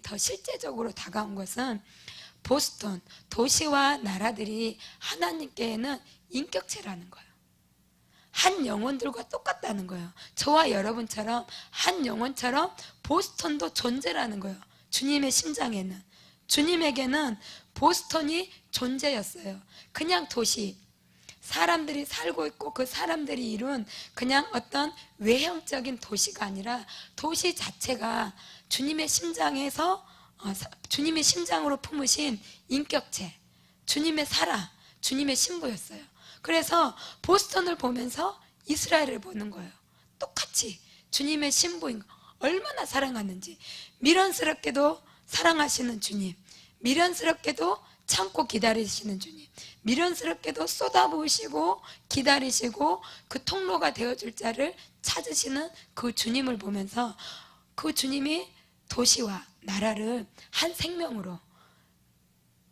더 실제적으로 다가온 것은 보스턴, 도시와 나라들이 하나님께는 인격체라는 거예요. 한 영혼들과 똑같다는 거예요. 저와 여러분처럼 한 영혼처럼 보스턴도 존재라는 거예요. 주님의 심장에는, 주님에게는 보스턴이 존재였어요. 그냥 도시, 사람들이 살고 있고 그 사람들이 이룬 그냥 어떤 외형적인 도시가 아니라 도시 자체가 주님의 심장에서 주님의 심장으로 품으신 인격체, 주님의 사랑, 주님의 신부였어요. 그래서 보스턴을 보면서 이스라엘을 보는 거예요. 똑같이 주님의 신부인 거, 얼마나 사랑하는지. 미련스럽게도 사랑하시는 주님, 미련스럽게도 참고 기다리시는 주님, 미련스럽게도 쏟아부으시고 기다리시고 그 통로가 되어줄 자를 찾으시는 그 주님을 보면서 그 주님이 도시와 나라를 한 생명으로,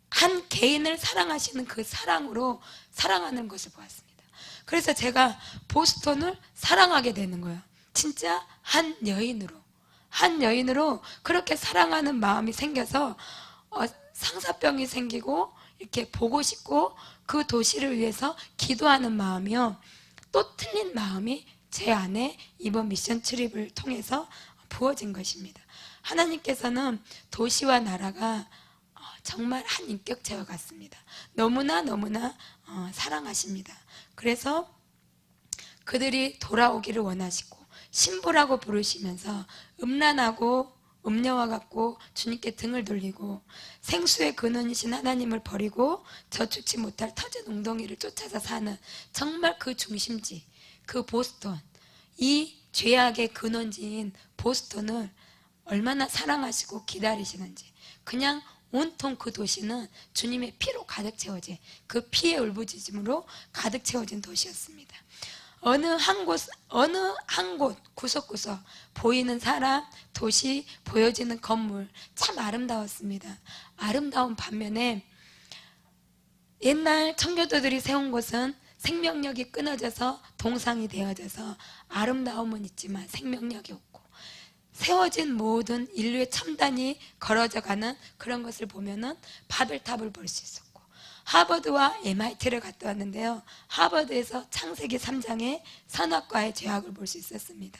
한 개인을 사랑하시는 그 사랑으로 사랑하는 것을 보았습니다. 그래서 제가 보스턴을 사랑하게 되는 거예요. 진짜 한 여인으로 그렇게 사랑하는 마음이 생겨서 상사병이 생기고 이렇게 보고 싶고 그 도시를 위해서 기도하는 마음이요, 또 틀린 마음이 제 안에 이번 미션 트립을 통해서 부어진 것입니다. 하나님께서는 도시와 나라가 정말 한 인격체와 같습니다. 너무나 사랑하십니다. 그래서 그들이 돌아오기를 원하시고 신부라고 부르시면서 음란하고 음녀와 같고 주님께 등을 돌리고 생수의 근원이신 하나님을 버리고 저축치 못할 터진 웅덩이를 쫓아서 사는 정말 그 중심지, 그 보스턴, 이 죄악의 근원지인 보스턴을 얼마나 사랑하시고 기다리시는지. 그냥 온통 그 도시는 주님의 피로 가득 채워진, 그 피의 울부짖음으로 가득 채워진 도시였습니다. 어느 한 곳 구석구석 보이는 사람, 도시, 보여지는 건물 참 아름다웠습니다. 아름다운 반면에 옛날 청교도들이 세운 곳은 생명력이 끊어져서 동상이 되어져서 아름다움은 있지만 생명력이 없고, 세워진 모든 인류의 첨단이 걸어져가는 그런 것을 보면은 바벨탑을 볼 수 있었고, 하버드와 MIT를 갔다 왔는데요, 하버드에서 창세기 3장의 선악과의 죄악을 볼 수 있었습니다.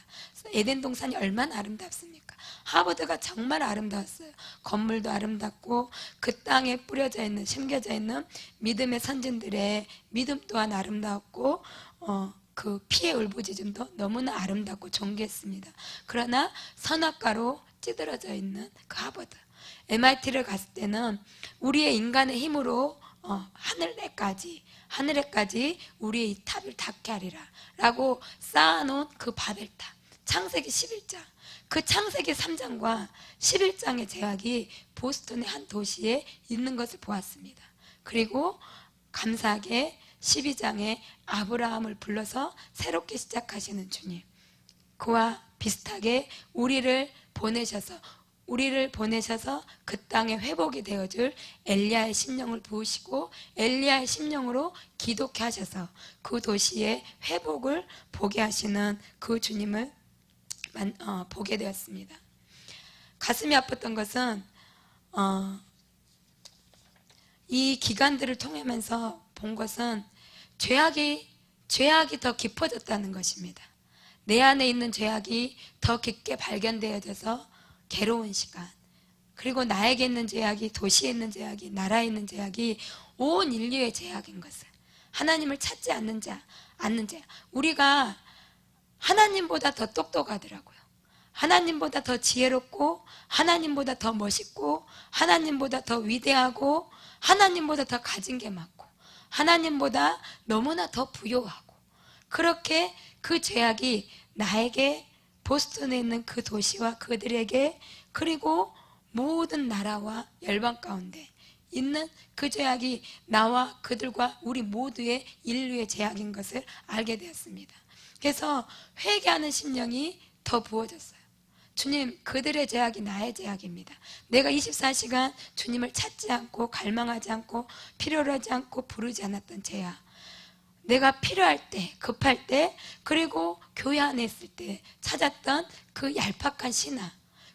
에덴 동산이 얼마나 아름답습니까? 하버드가 정말 아름다웠어요. 건물도 아름답고 그 땅에 뿌려져 있는, 심겨져 있는 믿음의 선진들의 믿음 또한 아름다웠고 그 피의 울부짖음도 너무나 아름답고 존귀했습니다. 그러나 선악과로 찌들어져 있는 그 하버드, MIT를 갔을 때는 우리의 인간의 힘으로 하늘에까지 우리의 이 탑을 닿게 하리라 라고 쌓아놓은 그 바벨탑, 창세기 11장, 그 창세기 3장과 11장의 제약이 보스턴의 한 도시에 있는 것을 보았습니다. 그리고 감사하게 12장에 아브라함을 불러서 새롭게 시작하시는 주님, 그와 비슷하게 우리를 보내셔서 그 땅에 회복이 되어줄 엘리야의 심령을 부으시고 엘리야의 심령으로 기독케 하셔서 그 도시의 회복을 보게 하시는 그 주님을 보게 되었습니다. 가슴이 아팠던 것은 이 기간들을 통하면서 본 것은 죄악이 더 깊어졌다는 것입니다. 내 안에 있는 죄악이 더 깊게 발견되어져서 괴로운 시간, 그리고 나에게 있는 죄악이, 도시에 있는 죄악이, 나라에 있는 죄악이 온 인류의 죄악인 것을, 하나님을 찾지 않는 자, 우리가 하나님보다 더 똑똑하더라고요. 하나님보다 더 지혜롭고 하나님보다 더 멋있고 하나님보다 더 위대하고 하나님보다 더 가진 게 많고 하나님보다 너무나 더 부요하고, 그렇게 그 죄악이 나에게, 보스턴에 있는 그 도시와 그들에게, 그리고 모든 나라와 열방 가운데 있는 그 죄악이 나와 그들과 우리 모두의 인류의 죄악인 것을 알게 되었습니다. 그래서 회개하는 심령이 더 부어졌어요. 주님, 그들의 죄악이 나의 죄악입니다. 내가 24시간 주님을 찾지 않고 갈망하지 않고 필요로 하지 않고 부르지 않았던 죄악, 내가 필요할 때, 급할 때, 그리고 교회 안에 있을 때 찾았던 그 얄팍한 신앙,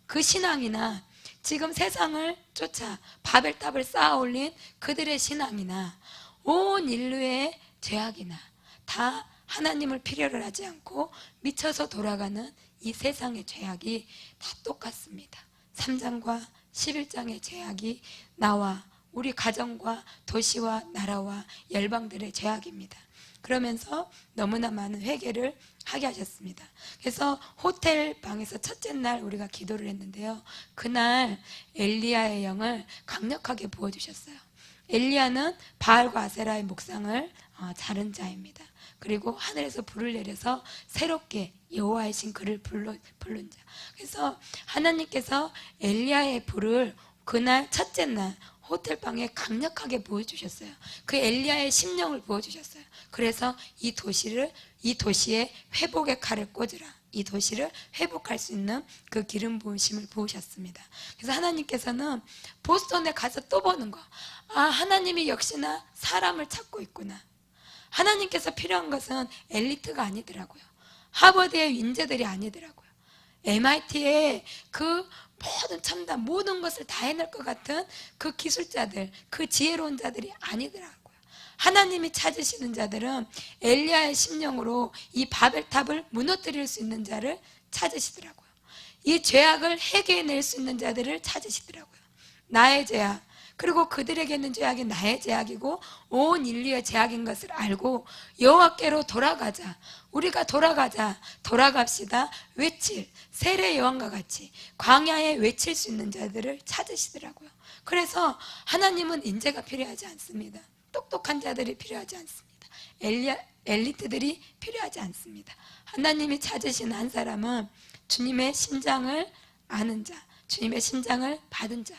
그 신앙이나 지금 세상을 쫓아 바벨탑을 쌓아 올린 그들의 신앙이나 온 인류의 죄악이나 다 하나님을 필요로 하지 않고 미쳐서 돌아가는 이 세상의 죄악이 다 똑같습니다. 3장과 11장의 죄악이 나와 우리 가정과 도시와 나라와 열방들의 죄악입니다. 그러면서 너무나 많은 회개를 하게 하셨습니다. 그래서 호텔 방에서 첫째 날 우리가 기도를 했는데요, 그날 엘리야의 영을 강력하게 부어주셨어요. 엘리야는 바알과 아세라의 묵상을 자른 자입니다. 그리고 하늘에서 불을 내려서 새롭게 여호와의 신 그를 부른 자. 그래서 하나님께서 엘리야의 불을 그날 첫째 날 호텔방에 강력하게 부어주셨어요. 그 엘리야의 심령을 부어주셨어요. 그래서 이 도시에 회복의 칼을 꽂으라, 이 도시를 회복할 수 있는 그 기름 부으심을 부으셨습니다. 그래서 하나님께서는 보스턴에 가서 또 보는 거, 하나님이 역시나 사람을 찾고 있구나. 하나님께서 필요한 것은 엘리트가 아니더라고요. 하버드의 인재들이 아니더라고요. MIT의 그 모든 첨단 모든 것을 다 해낼 것 같은 그 기술자들, 그 지혜로운 자들이 아니더라고요. 하나님이 찾으시는 자들은 엘리야의 심령으로 이 바벨탑을 무너뜨릴 수 있는 자를 찾으시더라고요. 이 죄악을 해결해낼 수 있는 자들을 찾으시더라고요. 나의 죄악, 그리고 그들에게는 죄악이 나의 죄악이고 온 인류의 죄악인 것을 알고 여호와께로 돌아가자, 우리가 돌아갑시다 외칠 세례 요한과 같이 광야에 외칠 수 있는 자들을 찾으시더라고요. 그래서 하나님은 인재가 필요하지 않습니다. 똑똑한 자들이 필요하지 않습니다. 엘리트들이 필요하지 않습니다. 하나님이 찾으신 한 사람은 주님의 심장을 아는 자, 주님의 심장을 받은 자,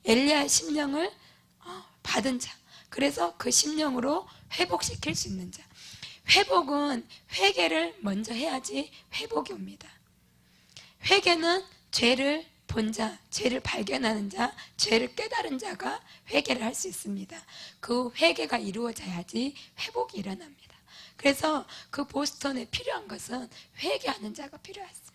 엘리야의 심령을 받은 자, 그래서 그 심령으로 회복시킬 수 있는 자. 회복은 회개를 먼저 해야지 회복이 옵니다. 회개는 죄를 본 자, 죄를 발견하는 자, 죄를 깨달은 자가 회개를 할 수 있습니다. 그 회개가 이루어져야지 회복이 일어납니다. 그래서 그 보스턴에 필요한 것은 회개하는 자가 필요했습니다.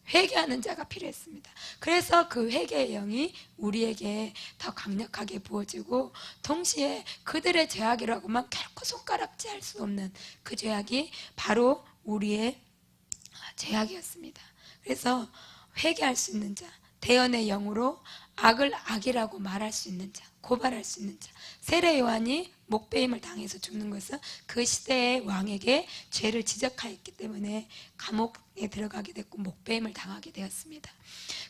회개하는 자가 필요했습니다. 그래서 그 회개의 영이 우리에게 더 강력하게 부어지고 동시에 그들의 죄악이라고만 결코 손가락질할 수 없는 그 죄악이 바로 우리의 죄악이었습니다. 그래서 회개할 수 있는 자, 대언의 영으로 악을 악이라고 말할 수 있는 자, 고발할 수 있는 자. 세례 요한이 목베임을 당해서 죽는 것은 그 시대의 왕에게 죄를 지적하였기 때문에 감옥에 들어가게 됐고 목베임을 당하게 되었습니다.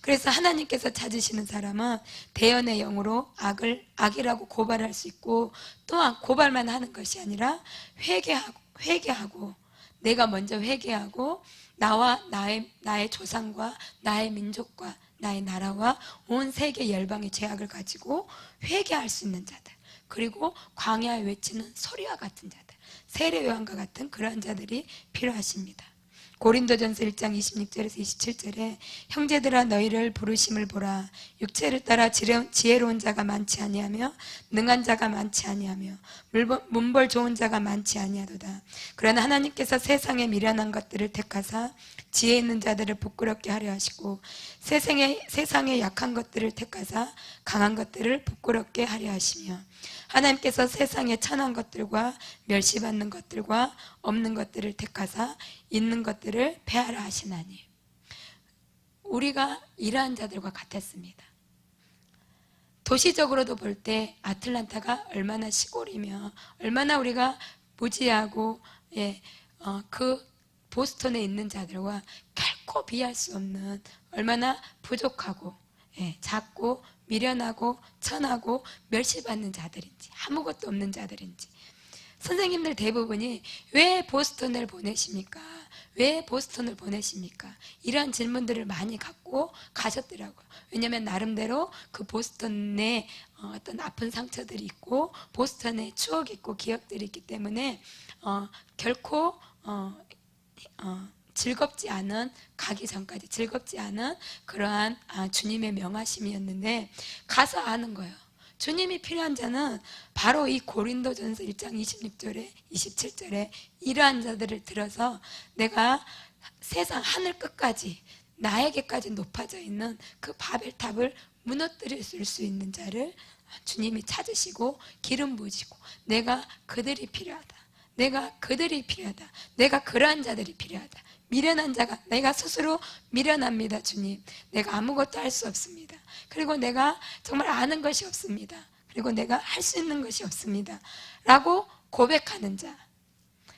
그래서 하나님께서 찾으시는 사람은 대언의 영으로 악을 악이라고 고발할 수 있고, 또한 고발만 하는 것이 아니라 회개하고 내가 먼저 회개하고 나와 나의 조상과 나의 민족과 나의 나라와 온 세계 열방의 죄악을 가지고 회개할 수 있는 자들, 그리고 광야에 외치는 소리와 같은 자들, 세례 요한과 같은 그러한 자들이 필요하십니다. 고린도전서 1장 26절에서 27절에 형제들아 너희를 부르심을 보라. 육체를 따라 지혜로운 자가 많지 아니하며 능한 자가 많지 아니하며 문벌 좋은 자가 많지 아니하도다. 그러나 하나님께서 세상에 미련한 것들을 택하사 지혜 있는 자들을 부끄럽게 하려 하시고 세상에 약한 것들을 택하사 강한 것들을 부끄럽게 하려 하시며 하나님께서 세상에 천한 것들과 멸시받는 것들과 없는 것들을 택하사 있는 것들을 폐하라 하시나니. 우리가 이러한 자들과 같았습니다. 도시적으로도 볼 때 아틀란타가 얼마나 시골이며 얼마나 우리가 무지하고 그 보스턴에 있는 자들과 결코 비할 수 없는 얼마나 부족하고 작고 미련하고 천하고 멸시받는 자들인지 아무것도 없는 자들인지. 선생님들 대부분이 왜 보스턴을 보내십니까? 왜 보스턴을 보내십니까? 이런 질문들을 많이 갖고 가셨더라고요. 왜냐하면 나름대로 그 보스턴에 어떤 아픈 상처들이 있고 보스턴에 추억이 있고 기억들이 있기 때문에 결코 즐겁지 않은, 가기 전까지 즐겁지 않은 그러한 주님의 명하심이었는데 가서 아는 거예요. 주님이 필요한 자는 바로 이 고린도전서 1장 26절에 27절에 이러한 자들을 들어서 내가 세상 하늘 끝까지 나에게까지 높아져 있는 그 바벨탑을 무너뜨릴 수 있는 자를 주님이 찾으시고 기름 부으시고, 내가 그들이 필요하다, 내가 그들이 필요하다, 내가 그러한 자들이 필요하다. 미련한 자가, 내가 스스로 미련합니다 주님, 내가 아무것도 할 수 없습니다, 그리고 내가 정말 아는 것이 없습니다, 그리고 내가 할 수 있는 것이 없습니다 라고 고백하는 자,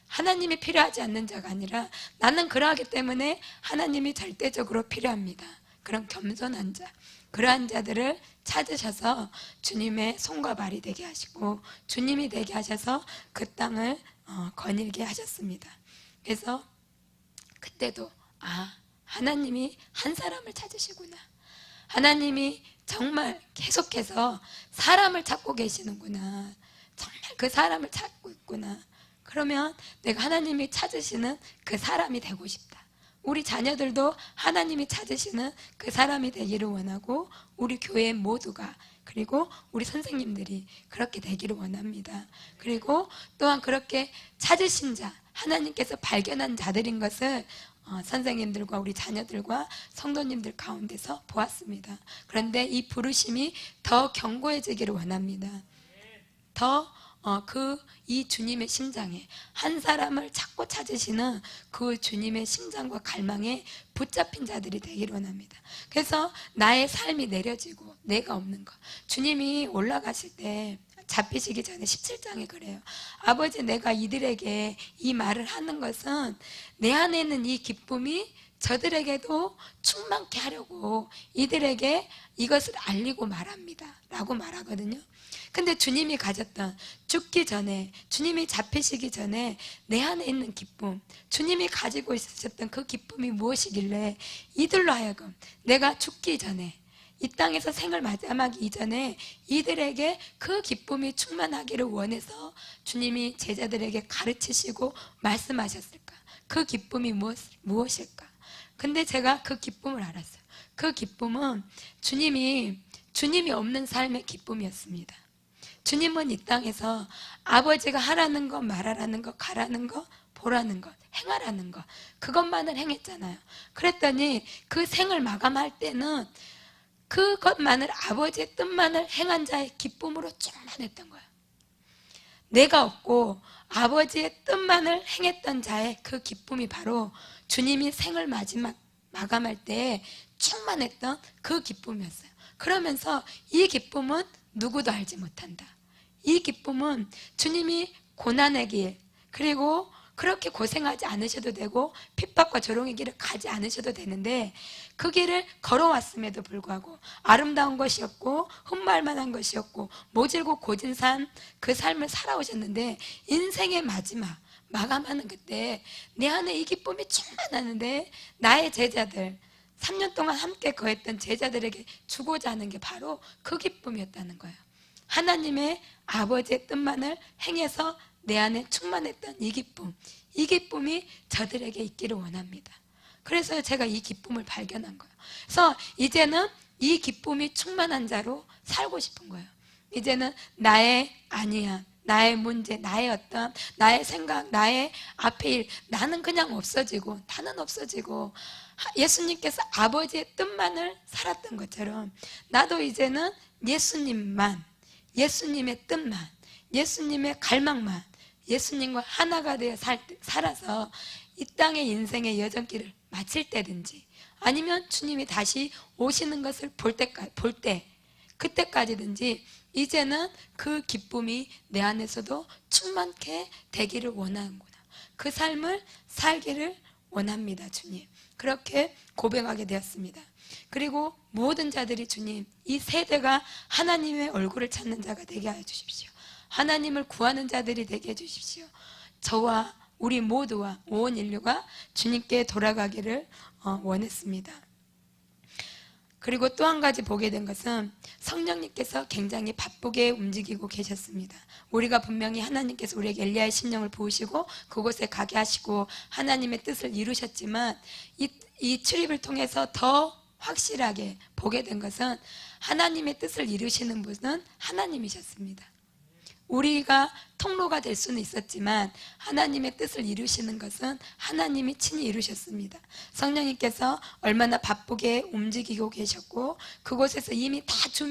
하나님이 필요하지 않는 자가 아니라 나는 그러하기 때문에 하나님이 절대적으로 필요합니다, 그런 겸손한 자, 그러한 자들을 찾으셔서 주님의 손과 발이 되게 하시고 주님이 되게 하셔서 그 땅을 거닐게 하셨습니다. 그래서 그때도 하나님이 한 사람을 찾으시구나, 하나님이 정말 계속해서 사람을 찾고 계시는구나, 정말 그 사람을 찾고 있구나, 그러면 내가 하나님이 찾으시는 그 사람이 되고 싶다. 우리 자녀들도 하나님이 찾으시는 그 사람이 되기를 원하고, 우리 교회 모두가, 그리고 우리 선생님들이 그렇게 되기를 원합니다. 그리고 또한 그렇게 찾으신 자, 하나님께서 발견한 자들인 것을 선생님들과 우리 자녀들과 성도님들 가운데서 보았습니다. 그런데 이 부르심이 더 견고해지기를 원합니다. 더 이 주님의 심장에, 한 사람을 찾고 찾으시는 그 주님의 심장과 갈망에 붙잡힌 자들이 되기를 원합니다. 그래서 나의 삶이 내려지고 내가 없는 것, 주님이 올라가실 때 잡히시기 전에 17장에 그래요. 아버지, 내가 이들에게 이 말을 하는 것은 내 안에 있는 이 기쁨이 저들에게도 충만케 하려고 이들에게 이것을 알리고 말합니다 라고 말하거든요. 근데 주님이 가졌던, 죽기 전에, 주님이 잡히시기 전에 내 안에 있는 기쁨, 주님이 가지고 있으셨던 그 기쁨이 무엇이길래 이들로 하여금 내가 죽기 전에, 이 땅에서 생을 마감하기 이전에 이들에게 그 기쁨이 충만하기를 원해서 주님이 제자들에게 가르치시고 말씀하셨을까? 그 기쁨이 무엇일까? 근데 제가 그 기쁨을 알았어요. 그 기쁨은 주님이 없는 삶의 기쁨이었습니다. 주님은 이 땅에서 아버지가 하라는 것, 말하라는 것, 가라는 것, 보라는 것, 행하라는 것, 그것만을 행했잖아요. 그랬더니 그 생을 마감할 때는 그것만을, 아버지의 뜻만을 행한 자의 기쁨으로 충만했던 거예요. 내가 없고 아버지의 뜻만을 행했던 자의 그 기쁨이 바로 주님이 생을 마감할 때 충만했던 그 기쁨이었어요. 그러면서 이 기쁨은 누구도 알지 못한다. 이 기쁨은 주님이 고난의 길, 그리고 그렇게 고생하지 않으셔도 되고 핍박과 조롱의 길을 가지 않으셔도 되는데, 그 길을 걸어왔음에도 불구하고 아름다운 것이었고 흠말만한 것이었고 모질고 고진 그 삶을 살아오셨는데, 인생의 마지막 마감하는 그때 내 안에 이 기쁨이 충만하는데 나의 제자들, 3년 동안 함께 거했던 제자들에게 주고자 하는 게 바로 그 기쁨이었다는 거예요. 하나님의 아버지의 뜻만을 행해서 내 안에 충만했던 이 기쁨, 이 기쁨이 저들에게 있기를 원합니다. 그래서 제가 이 기쁨을 발견한 거예요. 그래서 이제는 이 기쁨이 충만한 자로 살고 싶은 거예요. 이제는 나의 아니야, 나의 문제, 나의 어떤, 나의 생각, 나의 앞에 일, 나는 그냥 없어지고, 나는 없어지고, 예수님께서 아버지의 뜻만을 살았던 것처럼 나도 이제는 예수님만, 예수님의 뜻만, 예수님의 갈망만, 예수님과 하나가 되어 살아서 이 땅의 인생의 여정길을 마칠 때든지, 아니면 주님이 다시 오시는 것을 볼 때, 그때까지든지 이제는 그 기쁨이 내 안에서도 충만케 되기를 원하는구나, 그 삶을 살기를 원합니다 주님. 그렇게 고백하게 되었습니다. 그리고 모든 자들이 주님, 이 세대가 하나님의 얼굴을 찾는 자가 되게 하여 주십시오. 하나님을 구하는 자들이 되게 해주십시오. 저와 우리 모두와 온 인류가 주님께 돌아가기를 원했습니다. 그리고 또 한 가지 보게 된 것은 성령님께서 굉장히 바쁘게 움직이고 계셨습니다. 우리가 분명히 하나님께서 우리에게 엘리야의 심령을 부으시고 그곳에 가게 하시고 하나님의 뜻을 이루셨지만, 이 출입을 통해서 더 확실하게 보게 된 것은 하나님의 뜻을 이루시는 분은 하나님이셨습니다. 우리가 통로가 될 수는 있었지만 하나님의 뜻을 이루시는 것은 하나님이 친히 이루셨습니다. 성령님께서 얼마나 바쁘게 움직이고 계셨고 그곳에서 이미 다 준비